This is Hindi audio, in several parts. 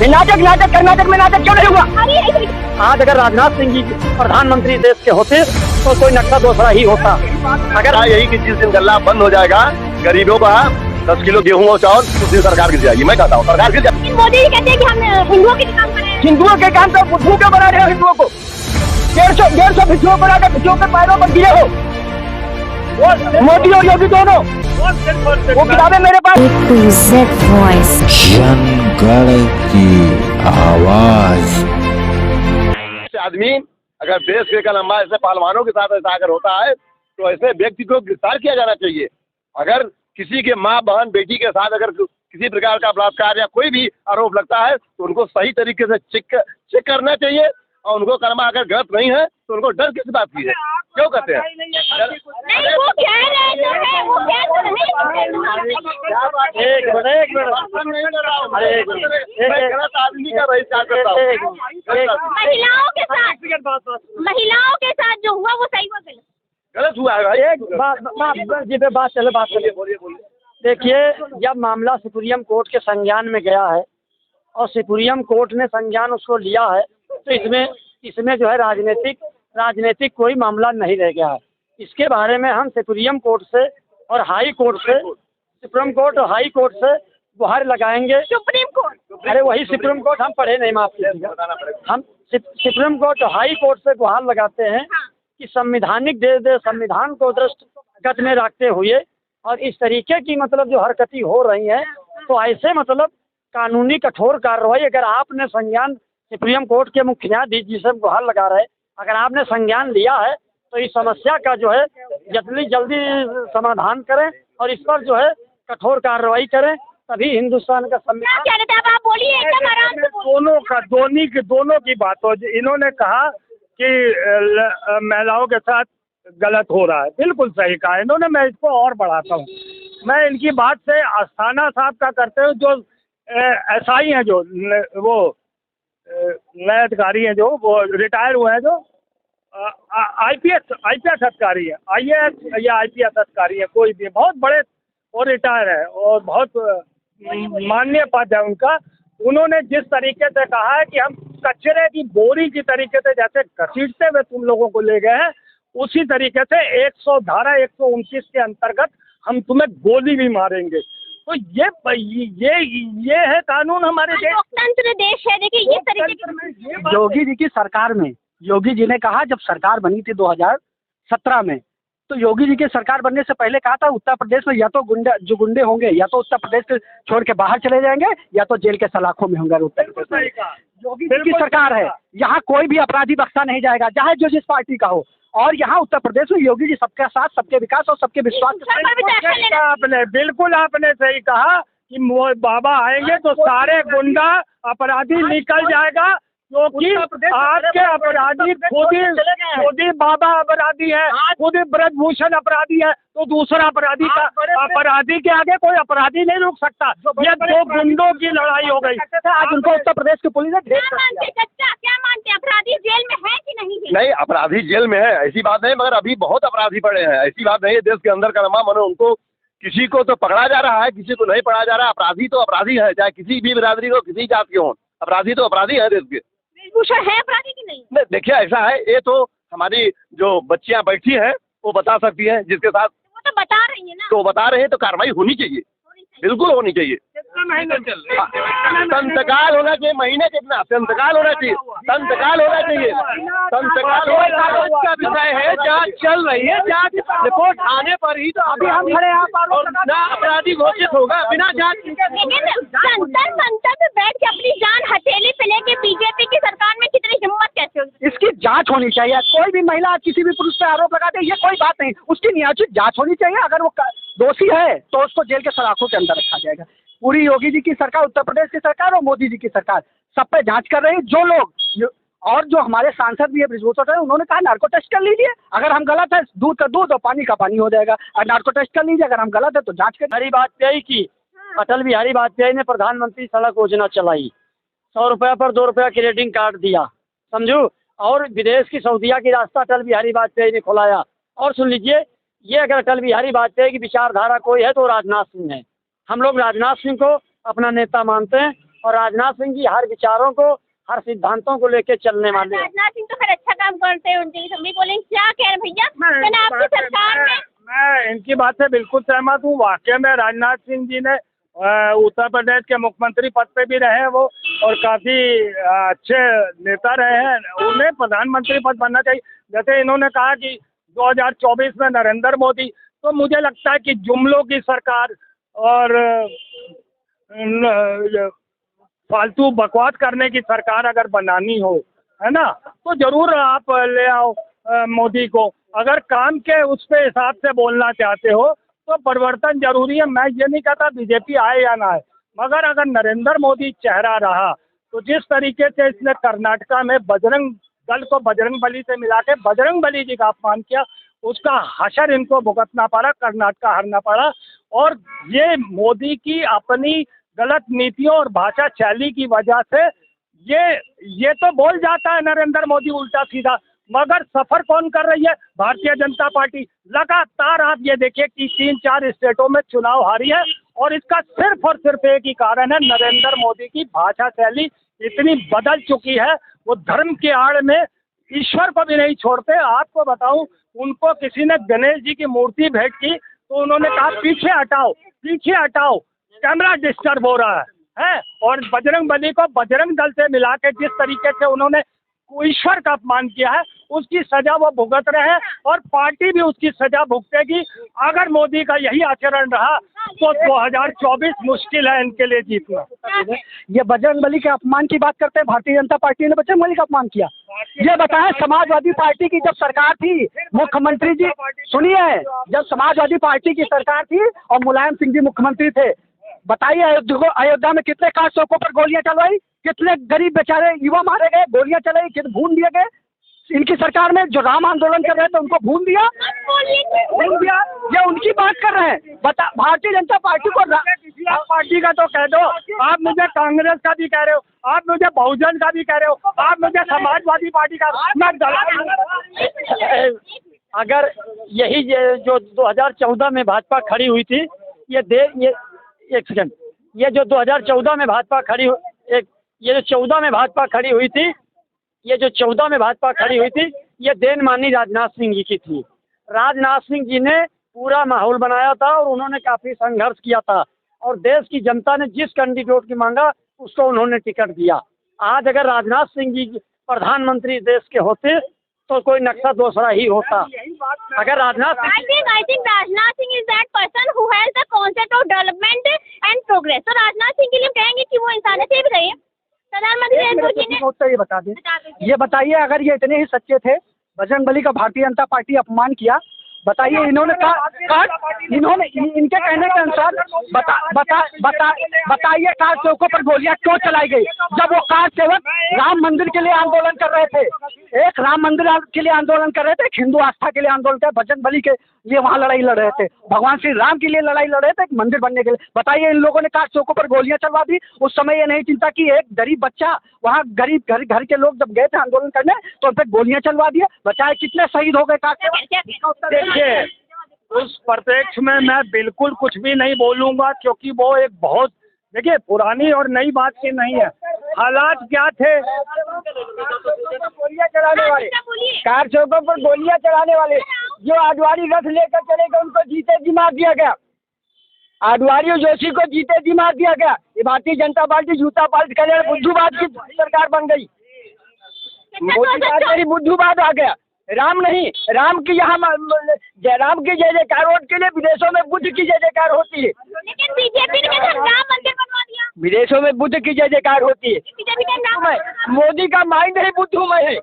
नाटक नाटक कर्नाटक में नाटक क्यों नहीं हुआ? आज अगर राजनाथ सिंह जी प्रधानमंत्री देश के होते तो कोई नक्शा दूसरा ही होता। अगर यही कि जिस दिन गल्ला बंद हो जाएगा, गरीबों का 10 किलो गेहूं और चावल, उस दिन सरकार गिर जाएगी। मैं कहता हूँ सरकार गिर जाएगी। मोदी जी कहते हैं कि हम हिंदुओं के काम करें। हिंदुओं के काम तो भूखे बना रहे हो हिंदुओं को। 150 भिक्षुओं को लाकर भिक्षुओं के पैरों पर गिरे हो, मोदी और योगी दोनों। वो किताबें मेरे पास। जनगण की आवाज। आदमी अगर देश के लंबा ऐसे पहलवानों के साथ ऐसा अगर होता है तो ऐसे व्यक्ति को गिरफ्तार किया जाना चाहिए। अगर किसी के माँ बहन बेटी के साथ अगर किसी प्रकार का बलात्कार या कोई भी आरोप लगता है तो उनको सही तरीके से चेक करना चाहिए और उनको कर्मा अगर गलत नहीं है तो उनको डर किस बात की है? क्यों कहते हैं? नहीं, वो कह रहे जो है वो कह तो मैं गलत आदमी का बहिष्कार करता हूँ। महिलाओं के साथ जो हुआ वो सही हुआ गलत हुआ है भाई। एक बात चले बोलिए। देखिए, जब मामला सुप्रीम कोर्ट के संज्ञान में गया है और सुप्रीम कोर्ट ने संज्ञान उसको लिया है तो इसमें जो है राजनीतिक कोई मामला नहीं रह गया है। इसके बारे में हम सुप्रीम कोर्ट से और हाई कोर्ट से, सुप्रीम कोर्ट और हाई कोर्ट से गुहार लगाएंगे। सुप्रीम कोर्ट, अरे वही सुप्रीम कोर्ट हम पढ़े नहीं, माफ कीजिएगा। हम सुप्रीम कोर्ट और हाई कोर्ट से गुहार लगाते हैं कि संवैधानिक संविधान को दृष्टिगत में रखते हुए और इस तरीके की मतलब जो हरकतें हो रही हैं तो ऐसे मतलब कानूनी कठोर कार्रवाई अगर आपने संज्ञान सुप्रीम कोर्ट के मुख्य न्यायाधीश जी से गुहार लगा रहे, अगर आपने संज्ञान लिया है तो इस समस्या का जो है जल्दी समाधान करें और इस पर जो है कठोर कार्रवाई करें, तभी हिंदुस्तान का संविधान। आप बोलिए एकदम आराम से। दोनों की बात हो। इन्होंने कहा कि महिलाओं के साथ गलत हो रहा है, बिल्कुल सही कहा इन्होंने। मैं इसको और बढ़ाता हूँ। मैं इनकी बात से अस्थाना साहब का करते हुए जो एसआई हैं, जो वो नए अधिकारी हैं, जो वो रिटायर हुए हैं, जो आईपीएस अधिकारी है, आईएएस या आईपीएस अधिकारी है, कोई भी बहुत बड़े और रिटायर है और बहुत माननीय पद है उनका। उन्होंने जिस तरीके से कहा है कि हम कचरे की बोरी की तरीके से जैसे घसीटते हुए तुम लोगों को ले गए हैं, उसी तरीके से 129 के अंतर्गत हम तुम्हें गोली भी मारेंगे। तो ये है कानून हमारे देश। लोकतंत्र देश है। देखिए ये तरीके योगी जी की सरकार में योगी जी ने कहा, जब सरकार बनी थी 2017 में, तो योगी जी की सरकार बनने से पहले कहा था उत्तर प्रदेश में या तो गुंडे होंगे या तो उत्तर प्रदेश से छोड़ के बाहर चले जाएंगे या तो जेल के सलाखों में होंगे। उत्तर प्रदेश योगी जी की सरकार है, यहाँ कोई भी अपराधी बख्शा नहीं जाएगा, चाहे जो जिस पार्टी का हो। और यहाँ उत्तर प्रदेश में योगी जी सबके साथ, सबके विकास और सबके विश्वास। बिल्कुल आपने सही कहा कि बाबा आएंगे तो सारे गुंडा अपराधी निकल जाएगा, क्योंकि आपके अपराधी खुद ही बाबा अपराधी है, खुद ही ब्रजभूषण अपराधी है, तो दूसरा अपराधी का अपराधी के आगे कोई अपराधी नहीं रुक सकता। ये दो गुंडों की लड़ाई हो गई। आज उनको उत्तर प्रदेश की पुलिस ने क्या मानते हैं, अपराधी जेल में है कि नहीं? नहीं, अपराधी जेल में है ऐसी बात नहीं, मगर अभी बहुत अपराधी पड़े हैं, ऐसी बात नहीं है। देश के अंदर का नमा मनो उनको किसी को तो पकड़ा जा रहा है, किसी को नहीं पकड़ा जा रहा। अपराधी तो अपराधी है, चाहे किसी भी बिरादरी को, किसी जात के हों, अपराधी तो अपराधी है देश के। है अपराधी की नहीं? देखिए ऐसा है, ये तो हमारी जो बच्चियां बैठी हैं वो बता सकती हैं, जिसके साथ वो तो बता रही है ना, तो बता रहे हैं, तो कार्रवाई होनी चाहिए, बिल्कुल होनी चाहिए। संतकाल होना चाहिए, महीने कितना संतकाल होना चाहिए, संतकाल होना चाहिए, संतकाल का विषय है। जांच चल रही है, जांच रिपोर्ट आने पर ही तो अभी हम खड़े ना अपराधी घोषित होगा बिना जांच। संसद में बैठ के अपनी जान हथेली पे लेके बीजेपी की सरकार में कितनी हिम्मत कैसे होगी? इसकी जांच होनी चाहिए। कोई भी महिला किसी भी पुरुष पे आरोप लगाते, ये कोई बात नहीं, उसकी न्यायोचित जांच होनी चाहिए। अगर वो दोषी है तो उसको जेल के सलाखों के अंदर रखा जाएगा। पूरी योगी जी की सरकार, उत्तर प्रदेश की सरकार और मोदी जी की सरकार सब पे जांच कर रही है। जो लोग और जो हमारे सांसद भी है बृजभूषण है, उन्होंने कहा नार्को टेस्ट कर लीजिए, अगर हम गलत है दूध का दूध और पानी का पानी हो जाएगा। और नार्को टेस्ट कर लीजिए, अगर हम गलत है तो जांच कर। हरी वाजपेयी की अटल बिहारी वाजपेयी ने प्रधानमंत्री सड़क योजना चलाई, 100 रुपये पर 2 रुपया क्रेडिट कार्ड दिया, समझो। और विदेश की सऊदीया की रास्ता अटल बिहारी वाजपेयी ने खुलाया। और सुन लीजिए, ये अगर अटल बिहारी वाजपेयी की विचारधारा कोई है तो राजनाथ सिंह है। हम लोग राजनाथ सिंह को अपना नेता मानते हैं और राजनाथ सिंह जी हर विचारों को, हर सिद्धांतों को लेके चलने वाले हैं। राजनाथ सिंह तो खैर अच्छा काम करते हैं, उनकी हम भी बोलेंगे। क्या कह रहे हैं भैया, मैंने आपकी सरकार में मैं इनकी बात से बिल्कुल सहमत हूँ। वाकई में राजनाथ सिंह जी ने उत्तर प्रदेश के मुख्यमंत्री पद पे भी रहे हैं वो, और काफ़ी अच्छे नेता रहे हैं। उन्हें प्रधानमंत्री पद बनना चाहिए। जैसे इन्होंने कहा कि 2024 में नरेंद्र मोदी, तो मुझे लगता है कि जुमलों की सरकार और फालतू बकवास करने की सरकार अगर बनानी हो, है ना, तो जरूर आप ले आओ मोदी को। अगर काम के उस पे हिसाब से बोलना चाहते हो तो परिवर्तन जरूरी है। मैं ये नहीं कहता बीजेपी आए या ना आए, मगर अगर नरेंद्र मोदी चेहरा रहा तो जिस तरीके से इसने कर्नाटका में बजरंग दल को बजरंग बली से मिला के बजरंग बली जी का अपमान किया, उसका हशर इनको भुगतना पड़ा, कर्नाटका हारना पड़ा। और ये मोदी की अपनी गलत नीतियों और भाषा शैली की वजह से ये तो बोल जाता है नरेंद्र मोदी उल्टा सीधा, मगर सफर कौन कर रही है? भारतीय जनता पार्टी। लगातार आप ये देखिए कि 3-4 स्टेटों में चुनाव हारी है, और इसका सिर्फ और सिर्फ एक ही कारण है, नरेंद्र मोदी की भाषा शैली इतनी बदल चुकी है। वो धर्म की आड़ में ईश्वर को भी नहीं छोड़ते। आपको बताऊं, उनको किसी ने गणेश जी की मूर्ति भेंट की तो उन्होंने कहा पीछे हटाओ, पीछे हटाओ, कैमरा डिस्टर्ब हो रहा है। और बजरंग बली को बजरंग दल से मिला के जिस तरीके से उन्होंने ईश्वर का अपमान किया है, उसकी सजा वो भुगत रहे हैं, और पार्टी भी उसकी सजा भुगतेगी। अगर मोदी का यही आचरण रहा तो 2024 मुश्किल है इनके लिए जीतना। ये बजरंग बली के अपमान की बात करते हैं, भारतीय जनता पार्टी ने बजरंग बली का अपमान किया। ये बताएं, समाजवादी पार्टी की जब सरकार थी, मुख्यमंत्री जी सुनिए, जब समाजवादी पार्टी की सरकार थी और मुलायम सिंह जी मुख्यमंत्री थे, बताइए अयोध्या में कितने कार चौकों पर गोलियां चलवाई, कितने गरीब बेचारे युवा मारे गए, गोलियां चलाई, कितने भून दिए गए। इनकी सरकार में जो राम आंदोलन कर रहे थे उनको भून दिया। ये उनकी बात कर रहे हैं। बता, भारतीय जनता पार्टी को पार्टी का तो कह दो, आप मुझे कांग्रेस का भी कह रहे हो, आप मुझे बहुजन का भी कह रहे हो, आप मुझे समाजवादी पार्टी का। अगर यही जो 2014 में भाजपा खड़ी हुई थी, एक सेकंड, ये जो 2014 में भाजपा खड़ी ये जो 14 में भाजपा खड़ी हुई थी, ये देन मानी राजनाथ सिंह जी की थी। राजनाथ सिंह जी ने पूरा माहौल बनाया था और उन्होंने काफ़ी संघर्ष किया था, और देश की जनता ने जिस कैंडिडेट की मांगा उसको उन्होंने टिकट दिया। आज अगर राजनाथ सिंह जी प्रधानमंत्री देश के होते तो कोई नक्शा दूसरा ही होता। अगर Rajnath I think Rajnath Singh is that person who has the concept of development and progress. तो राजनाथ सिंह के लिए कहेंगे कि वो इंसानियत से भी रहे। प्रधानमंत्री नरेंद्र मोदी ने उत्तर ये बता दें, ये बताइए, अगर ये इतने ही सच्चे थे, बजरंग बली का भारतीय जनता पार्टी अपमान किया, बताइए इन्होंने इन्होंने इनके कहने के अनुसार बताइए कार चौकों पर गोलियां क्यों चलाई गई, जब वो कार सेवक राम मंदिर के लिए आंदोलन कर रहे थे। एक राम मंदिर के लिए आंदोलन कर रहे थे, एक हिंदू आस्था के लिए आंदोलन कर, बजरंग बली के लिए वहाँ लड़ाई लड़ रहे थे, भगवान श्री राम के लिए लड़ाई लड़ रहे थे, एक मंदिर बनने के लिए। बताइए इन लोगों ने कार चौकों पर गोलियां चलवा दी। उस समय ये नहीं चिंता कि एक गरीब बच्चा, वहाँ गरीब घर के लोग जब गए थे आंदोलन करने तो उन पर गोलियां चलवा दिए। बचाए कितने शहीद हो गए कार सेवक। देखिए, उस प्रत्यक्ष में मैं बिल्कुल कुछ भी नहीं बोलूँगा, क्योंकि वो एक बहुत, देखिए, पुरानी और नई बात की नहीं है। हालात क्या थे? गोलियां चलाने वाले, कार चौकों पर गोलियां चलाने वाले जो आडवाणी रथ लेकर चले गए, उनको जीते जी मार दिया गया। आडवाणी और जोशी को जीते जी मार दिया गया। ये भारतीय जनता पार्टी जूता पाल्ट करे बुद्धूवाद की सरकार बन गई। मोदी बुद्धूवाद आ गया। राम नहीं, राम की यहाँ जयराम की जय जयकार के लिए विदेशों में बुद्ध की जय जयकार होती है, लेकिन बीजेपी ने राम मंदिर बनवा दिया। विदेशों में बुद्ध की जय जयकार होती है। बीजेपी का नाम, मोदी का माइंड ही बुद्धूमय है।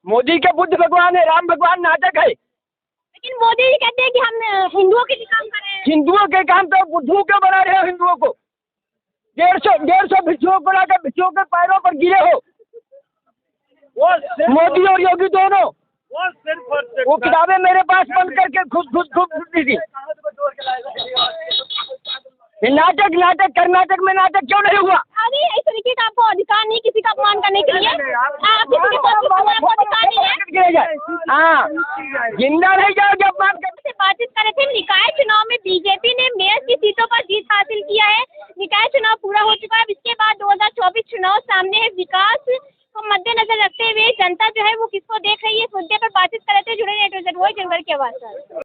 मोदी के बुद्ध भगवान है, राम भगवान नाटक है। लेकिन मोदी जी कहते हैं कि हम हिंदुओं के भी काम कर रहे हैं। हिंदुओं के काम तो बुद्धू के बना रहे हो। हिंदुओं को 150 भिक्षुओं को लाकर भिक्षुओं के पैरों पर गिरे हो। मोदी और योगी दोनों, वो किताबें मेरे पास बंद करके खुद दी थी। नाटक कर्नाटक में नाटक क्यों नहीं हुआ? अरे इस तरीके का आपको अधिकार नहीं किसी का अपमान करने के लिए। आप किसी के अधिकार नहीं है। हाँ, जिंदा नहीं जाओगे अपमान से बातचीत कर रहे थे। निकाय चुनाव में बीजेपी ने मेयर की सीटों पर जीत हासिल किया है। निकाय चुनाव पूरा हो चुका है। इसके चुनाव सामने है, विकास को मद्देनजर रखते हुए जनता जो है वो किसको देख रही है, इस मुद्दे पर बातचीत कर रहे थे। जुड़े रहिए वही जंगल की आवाज़।